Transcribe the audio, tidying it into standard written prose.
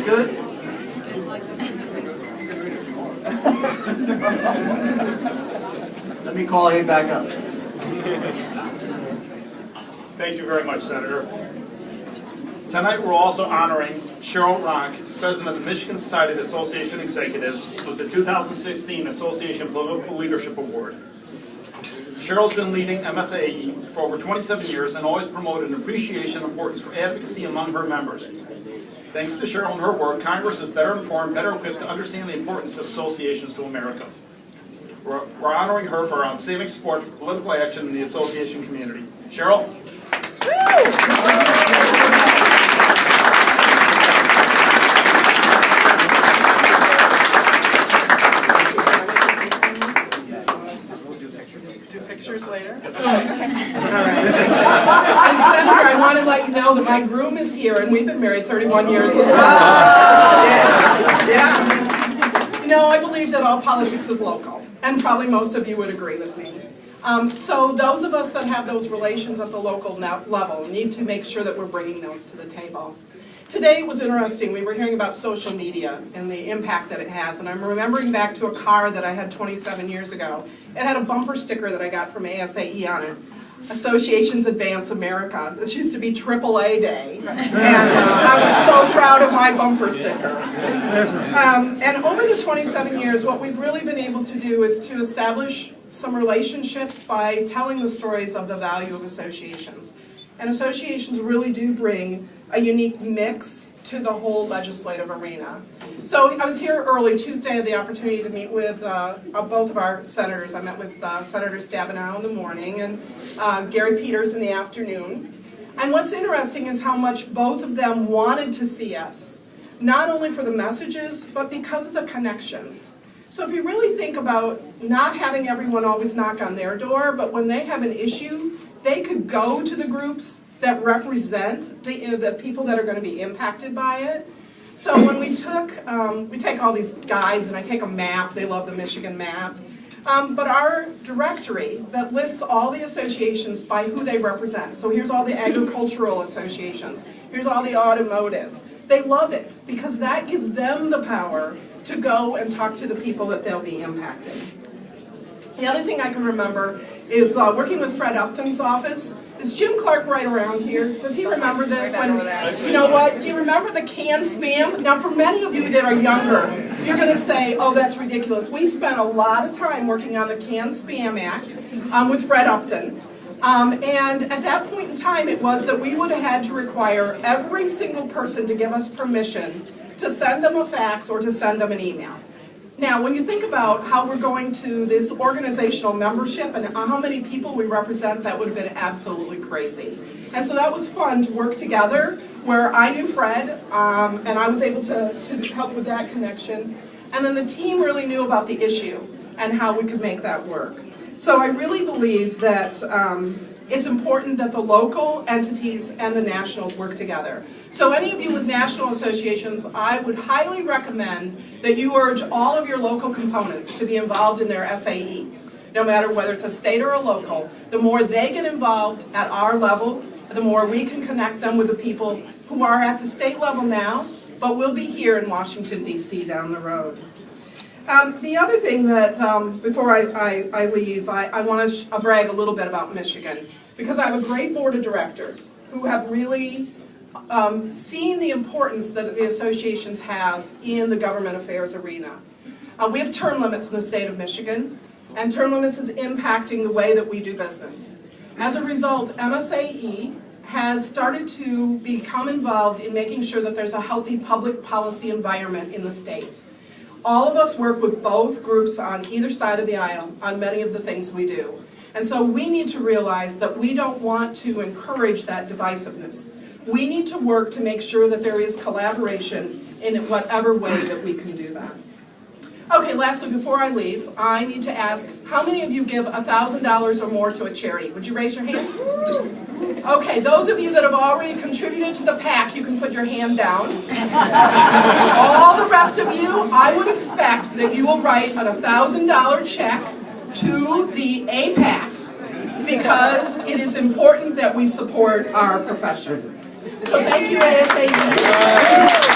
good? Let me call you back up. Thank you very much, Senator. Tonight we're also honoring Cheryl Ronk, President of the Michigan Society of Association Executives, with the 2016 Association Political Leadership Award. Cheryl's been leading MSAE for over 27 years and always promoted an appreciation and importance for advocacy among her members. Thanks to Cheryl and her work, Congress is better informed, better equipped to understand the importance of associations to America. We're honoring her for her outstanding support for political action in the association community. Cheryl? Later. Okay. All right. And Senator, I want to let you know that my groom is here, and we've been married 31 years as well. Yeah. You know, I believe that all politics is local, and probably most of you would agree with me. So those of us that have those relations at the local level need to make sure that we're bringing those to the table. Today was interesting. We were hearing about social media and the impact that it has, and I'm remembering back to a car that I had 27 years ago. It had a bumper sticker that I got from ASAE on it, Associations Advance America. This used to be AAA Day, and I was so proud of my bumper sticker. And over the 27 years, what we've really been able to do is to establish some relationships by telling the stories of the value of associations. And associations really do bring a unique mix to the whole legislative arena. So I was here early. Tuesday I had the opportunity to meet with both of our senators. I met with Senator Stabenow in the morning and Gary Peters in the afternoon. And what's interesting is how much both of them wanted to see us, not only for the messages, but because of the connections. So if you really think about not having everyone always knock on their door, but when they have an issue, they could go to the groups that represent the people that are going to be impacted by it. So when we take all these guides, and I take a map, they love the Michigan map, but our directory that lists all the associations by who they represent. So here's all the agricultural associations, here's all the automotive. They love it because that gives them the power to go and talk to the people that they'll be impacted. The other thing I can remember is working with Fred Upton's office. Is Jim Clark right around here? Does he remember this? You know what? Do you remember the canned spam? Now, for many of you that are younger, you're going to say, oh, that's ridiculous. We spent a lot of time working on the Canned Spam Act with Fred Upton. And at that point in time, it was that we would have had to require every single person to give us permission to send them a fax or to send them an email. Now, when you think about how we're going to this organizational membership and how many people we represent, that would have been absolutely crazy. And so that was fun to work together, where I knew Fred, and I was able to help with that connection. And then the team really knew about the issue and how we could make that work. So I really believe that it's important that the local entities and the nationals work together. So any of you with national associations, I would highly recommend that you urge all of your local components to be involved in their SAE, no matter whether it's a state or a local. The more they get involved at our level, the more we can connect them with the people who are at the state level now, but will be here in Washington, D.C. down the road. The other thing that, before I leave, I want to brag a little bit about Michigan, because I have a great board of directors who have really seen the importance that the associations have in the government affairs arena. We have term limits in the state of Michigan, and term limits is impacting the way that we do business. As a result, MSAE has started to become involved in making sure that there's a healthy public policy environment in the state. All of us work with both groups on either side of the aisle on many of the things we do. And so we need to realize that we don't want to encourage that divisiveness. We need to work to make sure that there is collaboration in whatever way that we can do that. Okay, lastly, before I leave, I need to ask, how many of you give $1,000 or more to a charity? Would you raise your hand? Okay, those of you that have already contributed to the PAC, you can put your hand down. All the rest of you, I would expect that you will write an $1,000 check to the APAC, because it is important that we support our profession. So thank you, ASAE.